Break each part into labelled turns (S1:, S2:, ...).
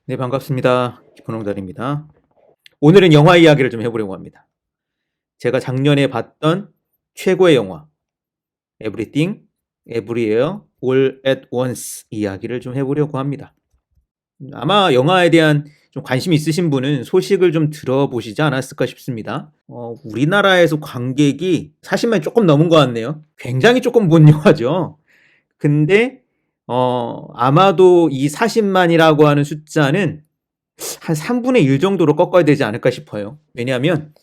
S1: 네, 반갑습니다. 김원홍달입니다. 오늘은 영화 이야기를 좀 해보려고 합니다. 제가 작년에 봤던 최고의 영화, Everything, Everywhere, All at Once 이야기를 좀 해보려고 합니다. 아마 영화에 대한 좀 관심 있으신 분은 소식을 좀 들어보시지 않았을까 싶습니다. 우리나라에서 관객이 40만이 조금 넘은 것 같네요. 굉장히 조금 본 영화죠. 근데 아마도 이 40만이라고 하는 숫자는 한 3분의 1 정도로 꺾어야 되지 않을까 싶어요. 왜냐하면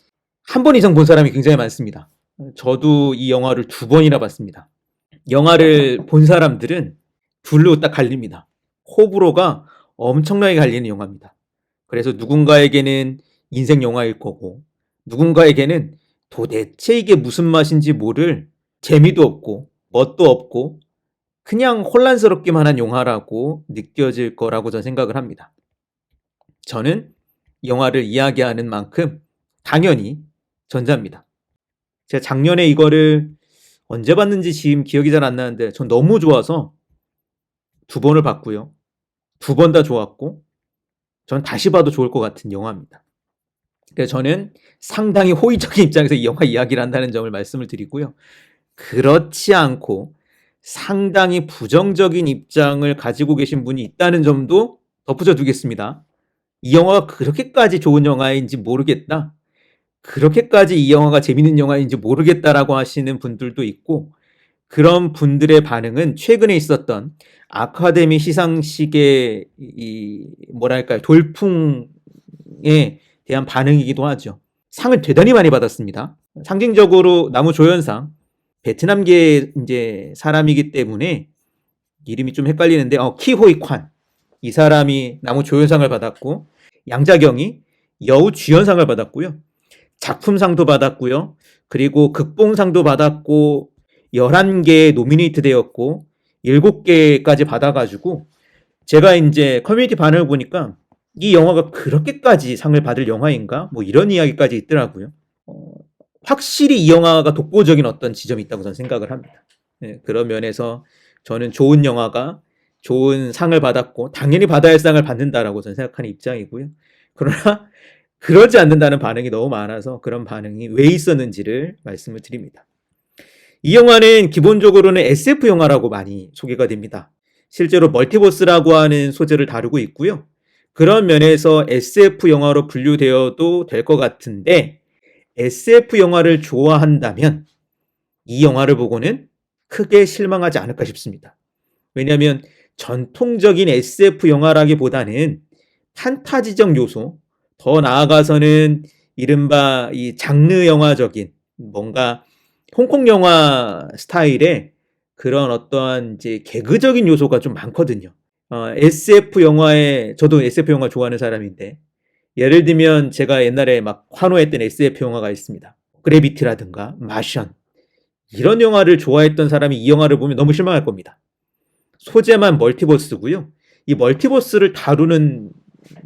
S1: 한 번 이상 본 사람이 굉장히 많습니다. 저도 이 영화를 2번이나 봤습니다. 영화를 본 사람들은 둘로 딱 갈립니다. 호불호가 엄청나게 갈리는 영화입니다. 그래서 누군가에게는 인생 영화일 거고, 누군가에게는 도대체 이게 무슨 맛인지 모를 재미도 없고 멋도 없고 그냥 혼란스럽기만 한 영화라고 느껴질 거라고 저는 생각을 합니다. 저는 영화를 이야기하는 만큼 당연히 전자입니다. 제가 작년에 이거를 언제 봤는지 지금 기억이 잘 안 나는데 전 너무 좋아서 2번을 봤고요. 2번 다 좋았고 전 다시 봐도 좋을 것 같은 영화입니다. 그래서 저는 상당히 호의적인 입장에서 이 영화 이야기를 한다는 점을 말씀을 드리고요. 그렇지 않고 상당히 부정적인 입장을 가지고 계신 분이 있다는 점도 덧붙여 두겠습니다. 이 영화가 그렇게까지 좋은 영화인지 모르겠다. 그렇게까지 이 영화가 재밌는 영화인지 모르겠다라고 하시는 분들도 있고, 그런 분들의 반응은 최근에 있었던 아카데미 시상식의 뭐랄까요, 돌풍에 대한 반응이기도 하죠. 상을 대단히 많이 받았습니다. 상징적으로 남우조연상, 베트남계 이제 사람이기 때문에 이름이 좀 헷갈리는데 키호이 콴, 이 사람이 남우조연상을 받았고, 양자경이 여우주연상을 받았고요. 작품상도 받았고요. 그리고 극봉상도 받았고 11개에 노미네이트 되었고 7개까지 받아가지고 제가 이제 커뮤니티 반응을 보니까 이 영화가 그렇게까지 상을 받을 영화인가? 뭐 이런 이야기까지 있더라고요. 확실히 이 영화가 독보적인 어떤 지점이 있다고 저는 생각을 합니다. 네, 그런 면에서 저는 좋은 영화가 좋은 상을 받았고 당연히 받아야 할 상을 받는다라고 저는 생각하는 입장이고요. 그러나 그러지 않는다는 반응이 너무 많아서 그런 반응이 왜 있었는지를 말씀을 드립니다. 이 영화는 기본적으로는 SF 영화라고 많이 소개가 됩니다. 실제로 멀티버스라고 하는 소재를 다루고 있고요. 그런 면에서 SF 영화로 분류되어도 될 것 같은데 SF 영화를 좋아한다면 이 영화를 보고는 크게 실망하지 않을까 싶습니다. 왜냐하면 전통적인 SF 영화라기보다는 판타지적 요소, 더 나아가서는 이른바 이 장르 영화적인 뭔가 홍콩 영화 스타일의 그런 어떠한 이제 개그적인 요소가 좀 많거든요. SF 영화에 저도 SF 영화 좋아하는 사람인데 예를 들면 제가 옛날에 막 환호했던 SF 영화가 있습니다. 그래비티라든가 마션, 이런 영화를 좋아했던 사람이 이 영화를 보면 너무 실망할 겁니다. 소재만 멀티버스고요. 이 멀티버스를 다루는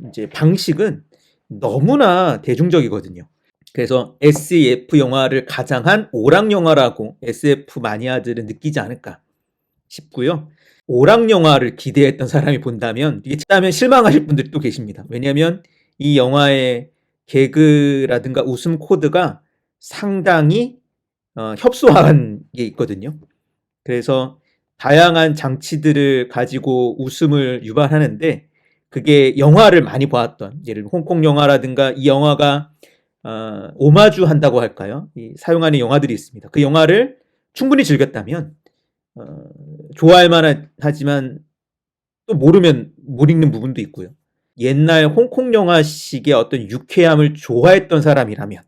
S1: 이제 방식은 너무나 대중적이거든요. 그래서 SF 영화를 가장한 오락 영화라고 SF 마니아들은 느끼지 않을까 싶고요. 오락 영화를 기대했던 사람이 본다면 이게 짜면 실망하실 분들이 또 계십니다. 왜냐하면 이 영화의 개그라든가 웃음 코드가 상당히 협소한 게 있거든요. 그래서 다양한 장치들을 가지고 웃음을 유발하는데 그게 영화를 많이 보았던, 예를 들면 홍콩 영화라든가 이 영화가 오마주 한다고 할까요? 사용하는 영화들이 있습니다. 그 영화를 충분히 즐겼다면 좋아할 만하지만 또 모르면 못 읽는 부분도 있고요. 옛날 홍콩 영화식의 어떤 유쾌함을 좋아했던 사람이라면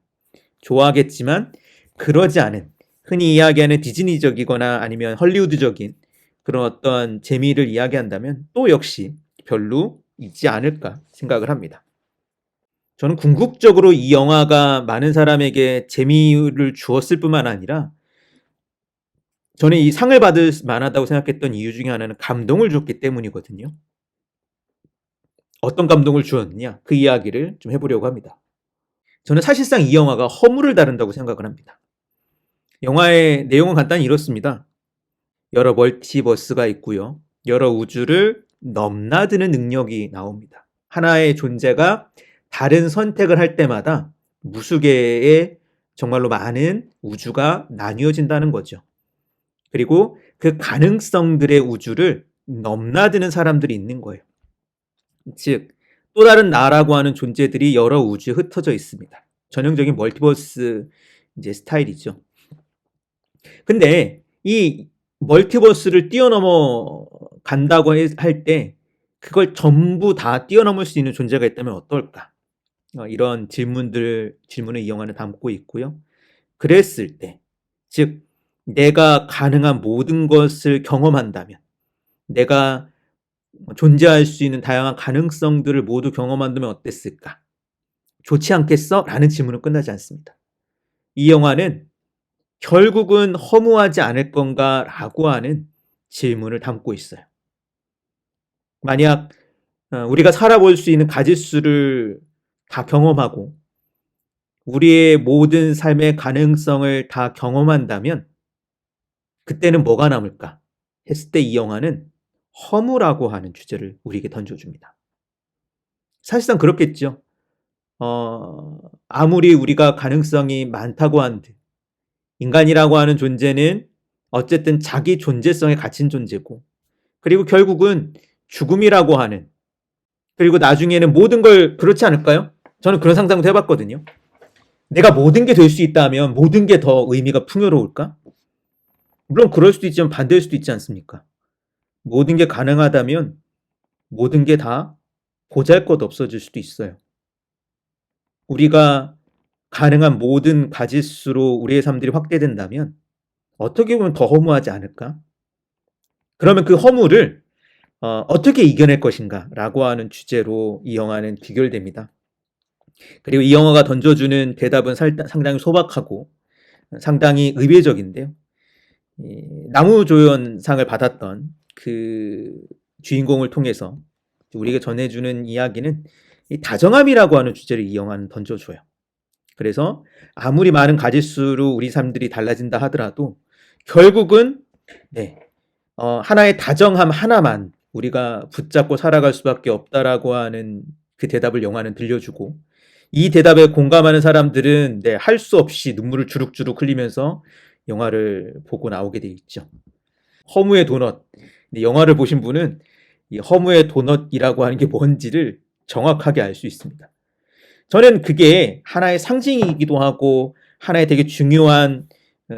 S1: 좋아하겠지만 그러지 않은, 흔히 이야기하는 디즈니적이거나 아니면 헐리우드적인 그런 어떤 재미를 이야기한다면 또 역시 별로 있지 않을까 생각을 합니다. 저는 궁극적으로 이 영화가 많은 사람에게 재미를 주었을 뿐만 아니라 저는 이 상을 받을 만하다고 생각했던 이유 중에 하나는 감동을 줬기 때문이거든요. 어떤 감동을 주었느냐, 그 이야기를 좀 해보려고 합니다. 저는 사실상 이 영화가 허물을 다룬다고 생각을 합니다. 영화의 내용은 간단히 이렇습니다. 여러 멀티버스가 있고요. 여러 우주를 넘나드는 능력이 나옵니다. 하나의 존재가 다른 선택을 할 때마다 무수개의 정말로 많은 우주가 나뉘어진다는 거죠. 그리고 그 가능성들의 우주를 넘나드는 사람들이 있는 거예요. 즉, 또 다른 나라고 하는 존재들이 여러 우주에 흩어져 있습니다. 전형적인 멀티버스 이제 스타일이죠. 근데 이 멀티버스를 뛰어넘어 간다고 할 때 그걸 전부 다 뛰어넘을 수 있는 존재가 있다면 어떨까? 이런 질문을 이 영화는 담고 있고요. 그랬을 때, 즉 내가 가능한 모든 것을 경험한다면, 내가 존재할 수 있는 다양한 가능성들을 모두 경험한다면 어땠을까? 좋지 않겠어? 라는 질문은 끝나지 않습니다. 이 영화는 결국은 허무하지 않을 건가? 라고 하는 질문을 담고 있어요. 만약 우리가 살아볼 수 있는 가짓수를 다 경험하고 우리의 모든 삶의 가능성을 다 경험한다면 그때는 뭐가 남을까? 했을 때 이 영화는 허무라고 하는 주제를 우리에게 던져줍니다. 사실상 그렇겠죠. 아무리 우리가 가능성이 많다고 한들 인간이라고 하는 존재는 어쨌든 자기 존재성에 갇힌 존재고, 그리고 결국은 죽음이라고 하는, 그리고 나중에는 모든 걸, 그렇지 않을까요? 저는 그런 상상도 해봤거든요. 내가 모든 게 될 수 있다면 모든 게 더 의미가 풍요로울까? 물론 그럴 수도 있지만 반대일 수도 있지 않습니까? 모든 게 가능하다면 모든 게 다 보잘것없어질 수도 있어요. 우리가 가능한 모든 가짓수로 우리의 삶들이 확대된다면 어떻게 보면 더 허무하지 않을까? 그러면 그 허무를 어떻게 이겨낼 것인가? 라고 하는 주제로 이 영화는 귀결됩니다. 그리고 이 영화가 던져주는 대답은 상당히 소박하고 상당히 의외적인데요. 나무조연상을 받았던 그 주인공을 통해서 우리에게 전해주는 이야기는 이 다정함이라고 하는 주제를 이 영화는 던져줘요. 그래서 아무리 많은 가짓수로 우리 삶들이 달라진다 하더라도 결국은 하나의 다정함 하나만 우리가 붙잡고 살아갈 수밖에 없다라고 하는 그 대답을 영화는 들려주고, 이 대답에 공감하는 사람들은 할 수 없이 눈물을 주룩주룩 흘리면서 영화를 보고 나오게 돼 있죠. 허무의 도넛. 영화를 보신 분은 이 허무의 도넛이라고 하는 게 뭔지를 정확하게 알 수 있습니다. 저는 그게 하나의 상징이기도 하고 하나의 되게 중요한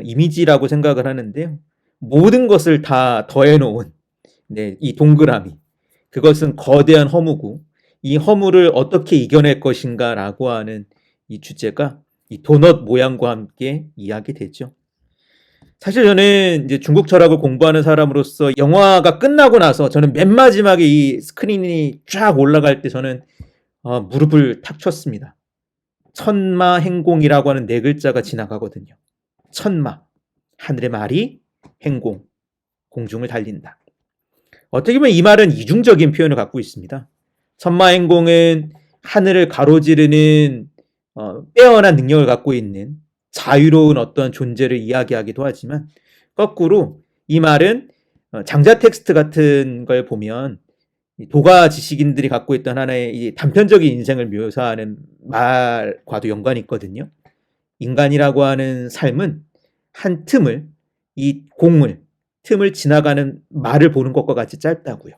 S1: 이미지라고 생각을 하는데요. 모든 것을 다 더해놓은 이 동그라미, 그것은 거대한 허무고, 이 허무를 어떻게 이겨낼 것인가 라고 하는 이 주제가 이 도넛 모양과 함께 이야기되죠. 사실 저는 이제 중국 철학을 공부하는 사람으로서 영화가 끝나고 나서 저는 맨 마지막에 이 스크린이 쫙 올라갈 때 저는 무릎을 탁 쳤습니다. 천마행공이라고 하는 4글자가 지나가거든요. 천마, 하늘의 말이, 행공, 공중을 달린다. 어떻게 보면 이 말은 이중적인 표현을 갖고 있습니다. 천마행공은 하늘을 가로지르는 빼어난 능력을 갖고 있는 자유로운 어떤 존재를 이야기하기도 하지만, 거꾸로 이 말은 장자 텍스트 같은 걸 보면 도가 지식인들이 갖고 있던 하나의 이 단편적인 인생을 묘사하는 말과도 연관이 있거든요. 인간이라고 하는 삶은 한 틈을, 이 틈을 지나가는 말을 보는 것과 같이 짧다고요.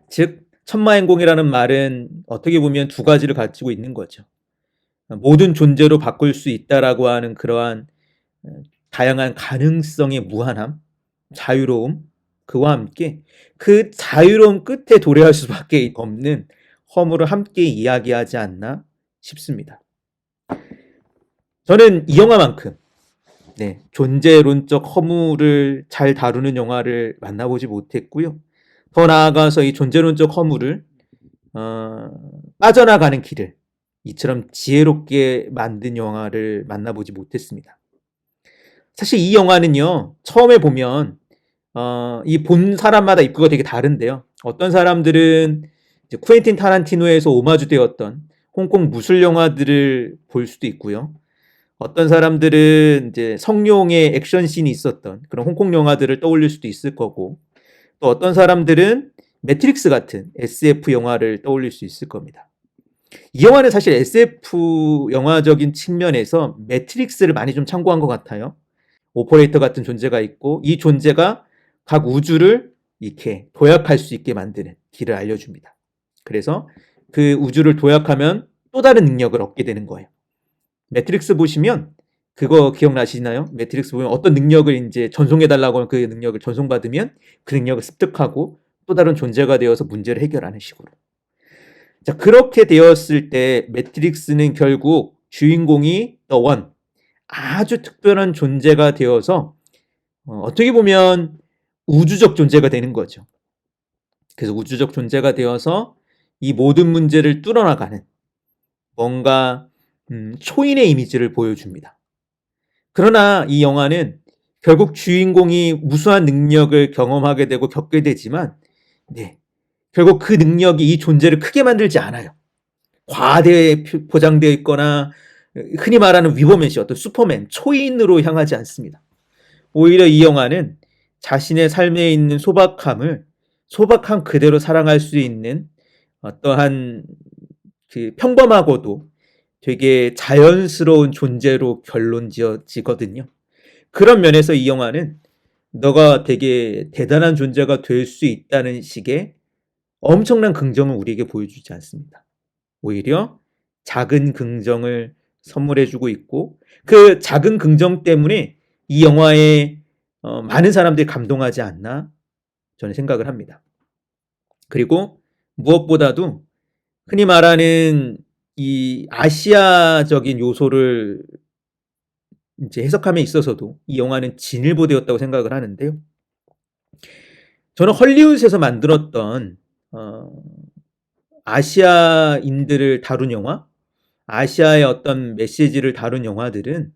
S1: 즉 천마행공이라는 말은 어떻게 보면 두 가지를 가지고 있는 거죠. 모든 존재로 바꿀 수 있다라고 하는 그러한 다양한 가능성의 무한함, 자유로움, 그와 함께 그 자유로움 끝에 도래할 수밖에 없는 허무를 함께 이야기하지 않나 싶습니다. 저는 이 영화만큼 존재론적 허무를 잘 다루는 영화를 만나보지 못했고요. 더 나아가서 이 존재론적 허무를 빠져나가는 길을 이처럼 지혜롭게 만든 영화를 만나보지 못했습니다. 사실 이 영화는요, 처음에 보면 이 본 사람마다 입구가 되게 다른데요. 어떤 사람들은 이제 쿠엔틴 타란티노에서 오마주 되었던 홍콩 무술 영화들을 볼 수도 있고요. 어떤 사람들은 이제 성룡의 액션씬이 있었던 그런 홍콩 영화들을 떠올릴 수도 있을 거고, 또 어떤 사람들은 매트릭스 같은 SF 영화를 떠올릴 수 있을 겁니다. 이 영화는 사실 SF 영화적인 측면에서 매트릭스를 많이 좀 참고한 것 같아요. 오퍼레이터 같은 존재가 있고 이 존재가 각 우주를 이렇게 도약할 수 있게 만드는 길을 알려줍니다. 그래서 그 우주를 도약하면 또 다른 능력을 얻게 되는 거예요. 매트릭스 보시면 그거 기억나시나요? 매트릭스 보면 어떤 능력을 이제 전송해달라고 하면 그 능력을 전송받으면 그 능력을 습득하고 또 다른 존재가 되어서 문제를 해결하는 식으로. 자, 그렇게 되었을 때 매트릭스는 결국 주인공이 The One, 아주 특별한 존재가 되어서 어떻게 보면 우주적 존재가 되는 거죠. 그래서 우주적 존재가 되어서 이 모든 문제를 뚫어나가는 뭔가 초인의 이미지를 보여줍니다. 그러나 이 영화는 결국 주인공이 무수한 능력을 경험하게 되고 겪게 되지만 결국 그 능력이 이 존재를 크게 만들지 않아요. 과대 포장되어 있거나 흔히 말하는 위버맨시 어떤 슈퍼맨, 초인으로 향하지 않습니다. 오히려 이 영화는 자신의 삶에 있는 소박함 그대로 사랑할 수 있는 어떠한 그 평범하고도 되게 자연스러운 존재로 결론 지어지거든요. 그런 면에서 이 영화는 너가 되게 대단한 존재가 될 수 있다는 식의 엄청난 긍정을 우리에게 보여주지 않습니다. 오히려 작은 긍정을 선물해주고 있고 그 작은 긍정 때문에 이 영화에 많은 사람들이 감동하지 않나 저는 생각을 합니다. 그리고 무엇보다도 흔히 말하는 이 아시아적인 요소를 이제 해석함에 있어서도 이 영화는 진일보되었다고 생각을 하는데요. 저는 헐리우드에서 만들었던 아시아인들을 다룬 영화, 아시아의 어떤 메시지를 다룬 영화들은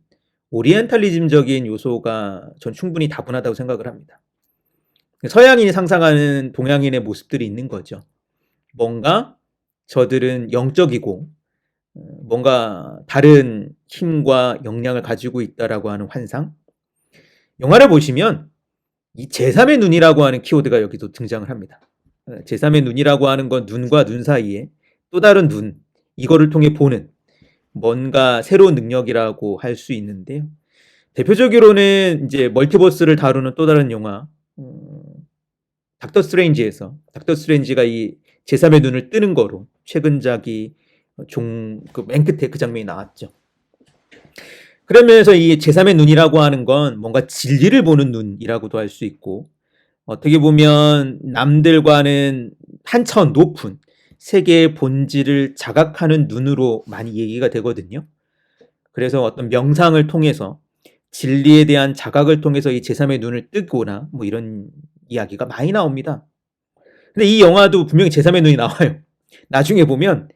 S1: 오리엔탈리즘적인 요소가 전 충분히 다분하다고 생각을 합니다. 서양인이 상상하는 동양인의 모습들이 있는 거죠. 뭔가 저들은 영적이고 뭔가 다른 힘과 역량을 가지고 있다라고 하는 환상. 영화를 보시면 이 제3의 눈이라고 하는 키워드가 여기도 등장을 합니다. 제3의 눈이라고 하는 건 눈과 눈 사이에 또 다른 눈, 이거를 통해 보는 뭔가 새로운 능력이라고 할 수 있는데요. 대표적으로는 이제 멀티버스를 다루는 또 다른 영화, 닥터 스트레인지에서 닥터 스트레인지가 이 제3의 눈을 뜨는 거로 최근작이 맨 끝에 그 장면이 나왔죠. 그러면서 이 제3의 눈이라고 하는 건 뭔가 진리를 보는 눈이라고도 할 수 있고 어떻게 보면 남들과는 한 차원 높은 세계의 본질을 자각하는 눈으로 많이 얘기가 되거든요. 그래서 어떤 명상을 통해서 진리에 대한 자각을 통해서 이 제3의 눈을 뜨거나 뭐 이런 이야기가 많이 나옵니다. 근데 이 영화도 분명히 제3의 눈이 나와요. 나중에 보면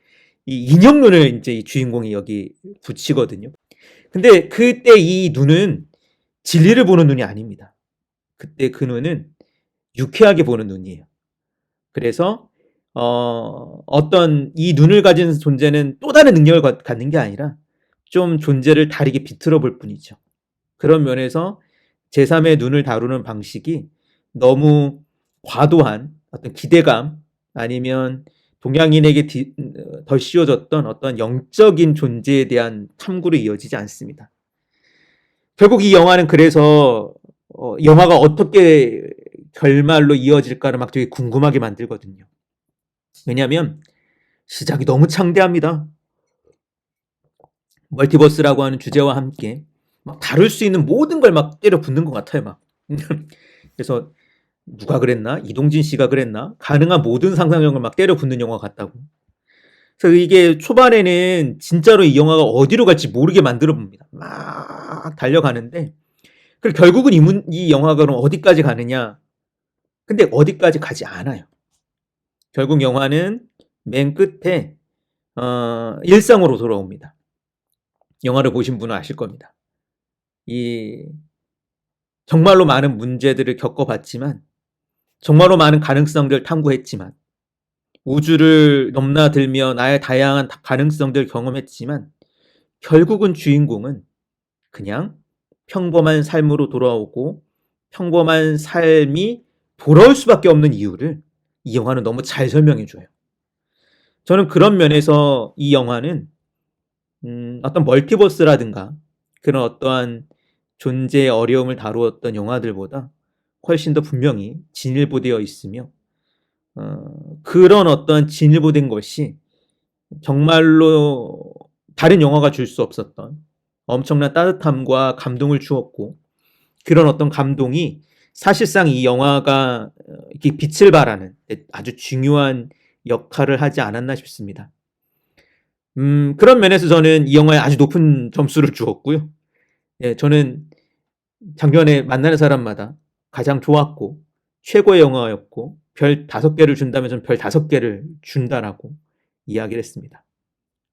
S1: 이 인형눈을 이제 이 주인공이 여기 붙이거든요. 근데 그때 이 눈은 진리를 보는 눈이 아닙니다. 그때 그 눈은 유쾌하게 보는 눈이에요. 그래서 어떤 이 눈을 가진 존재는 또 다른 능력을 갖는 게 아니라 좀 존재를 다르게 비틀어 볼 뿐이죠. 그런 면에서 제3의 눈을 다루는 방식이 너무 과도한 어떤 기대감 아니면 동양인에게 더 씌워졌던 어떤 영적인 존재에 대한 탐구로 이어지지 않습니다. 결국 이 영화는 그래서 영화가 어떻게 결말로 이어질까를 막 되게 궁금하게 만들거든요. 왜냐하면 시작이 너무 창대합니다. 멀티버스라고 하는 주제와 함께 막 다룰 수 있는 모든 걸 막 때려 붓는 것 같아요. 막. 그래서 누가 그랬나? 이동진 씨가 그랬나? 가능한 모든 상상력을 막 때려 붓는 영화 같다고. 그래서 이게 초반에는 진짜로 이 영화가 어디로 갈지 모르게 만들어 봅니다. 막 달려가는데 그리고 결국은 이 영화가 그럼 어디까지 가느냐? 근데 어디까지 가지 않아요. 결국 영화는 맨 끝에 일상으로 돌아옵니다. 영화를 보신 분은 아실 겁니다. 이 정말로 많은 문제들을 겪어봤지만 정말로 많은 가능성들을 탐구했지만 우주를 넘나들며 나의 다양한 가능성들을 경험했지만 결국은 주인공은 그냥 평범한 삶으로 돌아오고 평범한 삶이 돌아올 수밖에 없는 이유를 이 영화는 너무 잘 설명해줘요. 저는 그런 면에서 이 영화는 어떤 멀티버스라든가 그런 어떠한 존재의 어려움을 다루었던 영화들보다 훨씬 더 분명히 진일보되어 있으며 그런 어떤 진일보된 것이 정말로 다른 영화가 줄 수 없었던 엄청난 따뜻함과 감동을 주었고 그런 어떤 감동이 사실상 이 영화가 이렇게 빛을 발하는 아주 중요한 역할을 하지 않았나 싶습니다. 그런 면에서 저는 이 영화에 아주 높은 점수를 주었고요. 예, 저는 작년에 만나는 사람마다 가장 좋았고 최고의 영화였고 별 5개를 준다면 저는 별 5개를 준다라고 이야기를 했습니다.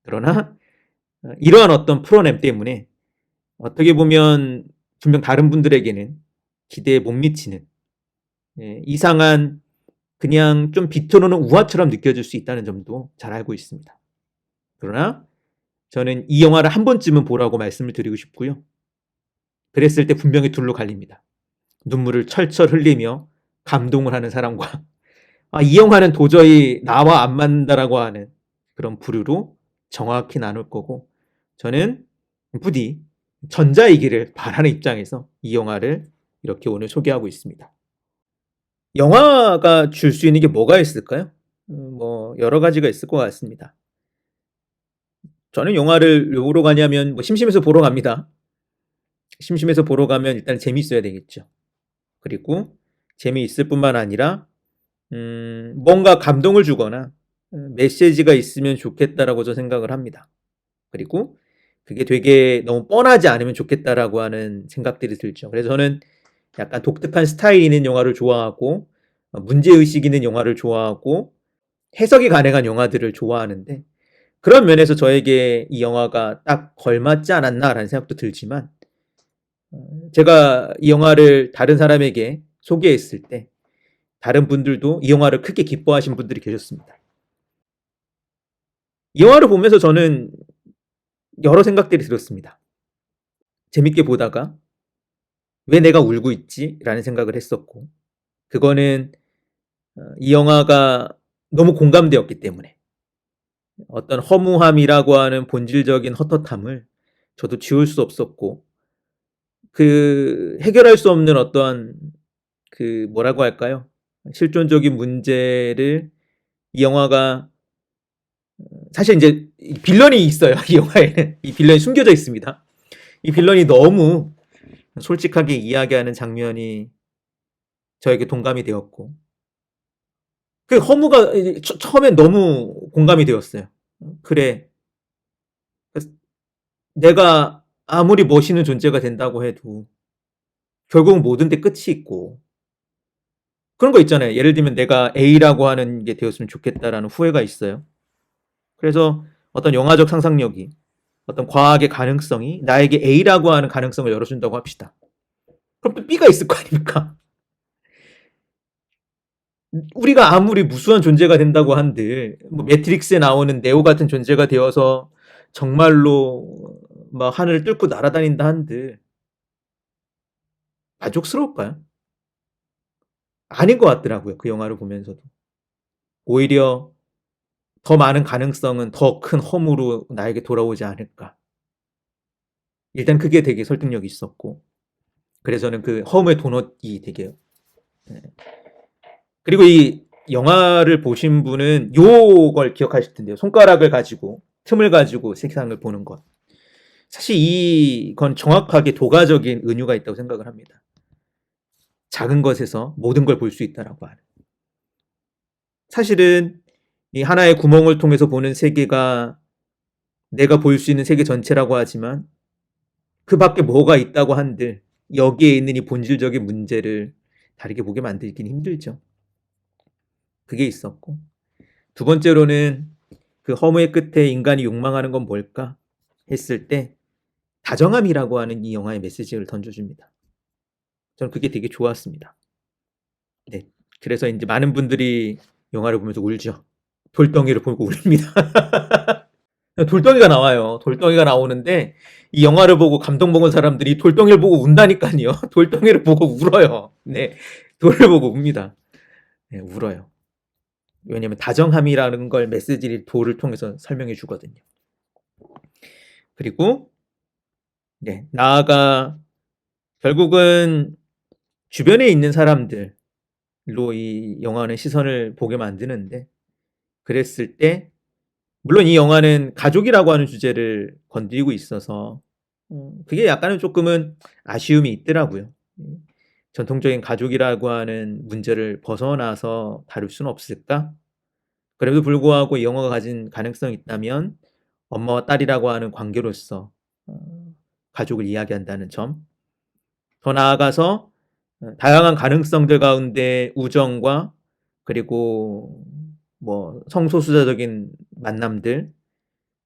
S1: 그러나 이러한 어떤 프로그램 때문에 어떻게 보면 분명 다른 분들에게는 기대에 못 미치는 이상한 그냥 좀 비틀어놓은 우화처럼 느껴질 수 있다는 점도 잘 알고 있습니다. 그러나 저는 이 영화를 한 번쯤은 보라고 말씀을 드리고 싶고요. 그랬을 때 분명히 둘로 갈립니다. 눈물을 철철 흘리며 감동을 하는 사람과 이 영화는 도저히 나와 안 맞는다라고 하는 그런 부류로 정확히 나눌 거고 저는 부디 전자이기를 바라는 입장에서 이 영화를 이렇게 오늘 소개하고 있습니다. 영화가 줄 수 있는 게 뭐가 있을까요? 뭐 여러 가지가 있을 것 같습니다. 저는 영화를 왜 보러 가냐면 심심해서 보러 갑니다. 심심해서 보러 가면 일단 재미있어야 되겠죠. 그리고 재미있을 뿐만 아니라 뭔가 감동을 주거나 메시지가 있으면 좋겠다라고 저 생각을 합니다. 그리고 그게 되게 너무 뻔하지 않으면 좋겠다라고 하는 생각들이 들죠. 그래서 저는 약간 독특한 스타일 있는 영화를 좋아하고 문제의식 있는 영화를 좋아하고 해석이 가능한 영화들을 좋아하는데 그런 면에서 저에게 이 영화가 딱 걸맞지 않았나라는 생각도 들지만 제가 이 영화를 다른 사람에게 소개했을 때 다른 분들도 이 영화를 크게 기뻐하신 분들이 계셨습니다. 이 영화를 보면서 저는 여러 생각들이 들었습니다. 재밌게 보다가 왜 내가 울고 있지? 라는 생각을 했었고 그거는 이 영화가 너무 공감되었기 때문에 어떤 허무함이라고 하는 본질적인 헛헛함을 저도 지울 수 없었고 그 해결할 수 없는 어떤 그 뭐라고 할까요? 실존적인 문제를 이 영화가 사실 이제 빌런이 있어요. 이 영화에는 이 빌런이 숨겨져 있습니다. 이 빌런이 너무 솔직하게 이야기하는 장면이 저에게 동감이 되었고 그 허무가 처음엔 너무 공감이 되었어요. 그래 내가 아무리 멋있는 존재가 된다고 해도 결국은 모든 데 끝이 있고 그런 거 있잖아요. 예를 들면 내가 A라고 하는 게 되었으면 좋겠다라는 후회가 있어요. 그래서 어떤 영화적 상상력이 어떤 과학의 가능성이 나에게 A라고 하는 가능성을 열어준다고 합시다. 그럼 또 B가 있을 거 아닙니까? 우리가 아무리 무수한 존재가 된다고 한들 뭐 매트릭스에 나오는 네오 같은 존재가 되어서 정말로 막 하늘을 뚫고 날아다닌다 한들 만족스러울까요? 아닌 것 같더라고요. 그 영화를 보면서도. 오히려 더 많은 가능성은 더 큰 허무로 나에게 돌아오지 않을까. 일단 그게 되게 설득력이 있었고 그래서 저는 그 허무의 도넛이 되게 그리고 이 영화를 보신 분은 요걸 기억하실 텐데요. 손가락을 가지고 틈을 가지고 세상을 보는 것. 사실 이건 정확하게 도가적인 은유가 있다고 생각을 합니다. 작은 것에서 모든 걸 볼 수 있다라고 하는. 사실은 이 하나의 구멍을 통해서 보는 세계가 내가 볼 수 있는 세계 전체라고 하지만 그 밖에 뭐가 있다고 한들 여기에 있는 이 본질적인 문제를 다르게 보게 만들긴 힘들죠. 그게 있었고 두 번째로는 그 허무의 끝에 인간이 욕망하는 건 뭘까 했을 때 다정함이라고 하는 이 영화의 메시지를 던져줍니다. 저는 그게 되게 좋았습니다. 네, 그래서 이제 많은 분들이 영화를 보면서 울죠. 돌덩이를 보고 울립니다. 돌덩이가 나와요. 돌덩이가 나오는데 이 영화를 보고 감동 먹은 사람들이 돌덩이를 보고 운다니까요. 돌덩이를 보고 울어요. 네, 돌을 보고 웁니다. 네, 울어요. 왜냐면 다정함이라는 걸 메시지 도를 통해서 설명해 주거든요. 그리고 네, 나아가 결국은 주변에 있는 사람들로 이 영화는 시선을 보게 만드는데, 그랬을 때 물론 이 영화는 가족이라고 하는 주제를 건드리고 있어서 그게 약간은 조금은 아쉬움이 있더라고요. 전통적인 가족이라고 하는 문제를 벗어나서 다룰 수는 없을까? 그래도 불구하고 이 영화가 가진 가능성이 있다면 엄마와 딸이라고 하는 관계로서 가족을 이야기한다는 점, 더 나아가서 다양한 가능성들 가운데 우정과 그리고 뭐 성소수자적인 만남들,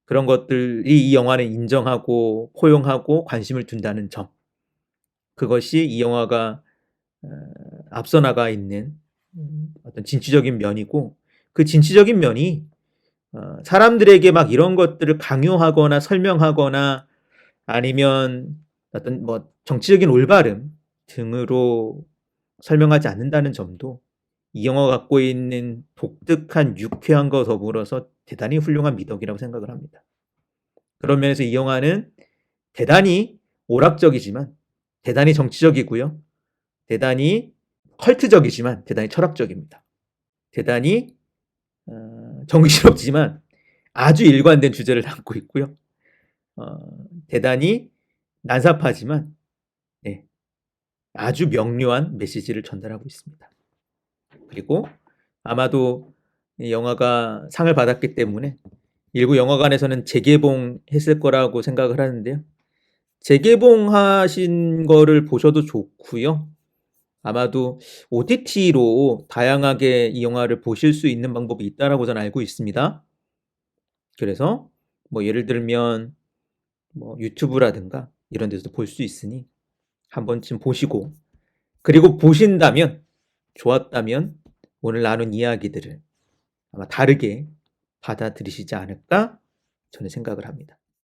S1: 그런 것들이 이 영화는 인정하고 포용하고 관심을 둔다는 점, 그것이 이 영화가 앞서 나가 있는 어떤 진취적인 면이고, 그 진취적인 면이 사람들에게 막 이런 것들을 강요하거나 설명하거나 아니면 어떤 뭐 정치적인 올바름 등으로 설명하지 않는다는 점도 이 영화가 갖고 있는 독특한 유쾌함과 더불어서 대단히 훌륭한 미덕이라고 생각을 합니다. 그런 면에서 이 영화는 대단히 오락적이지만 대단히 정치적이고요. 대단히 컬트적이지만 대단히 철학적입니다. 대단히 정신없지만 아주 일관된 주제를 담고 있고요. 대단히 난삽하지만 네, 아주 명료한 메시지를 전달하고 있습니다. 그리고 아마도 이 영화가 상을 받았기 때문에 일부 영화관에서는 재개봉했을 거라고 생각을 하는데요. 재개봉하신 거를 보셔도 좋고요. 아마도 OTT로 다양하게 이 영화를 보실 수 있는 방법이 있다라고 저는 알고 있습니다. 그래서 뭐 예를 들면 뭐 유튜브라든가 이런 데서도 볼 수 있으니 한 번쯤 보시고, 그리고 보신다면, 좋았다면 오늘 나눈 이야기들을 아마 다르게 받아들이시지 않을까 저는 생각을 합니다.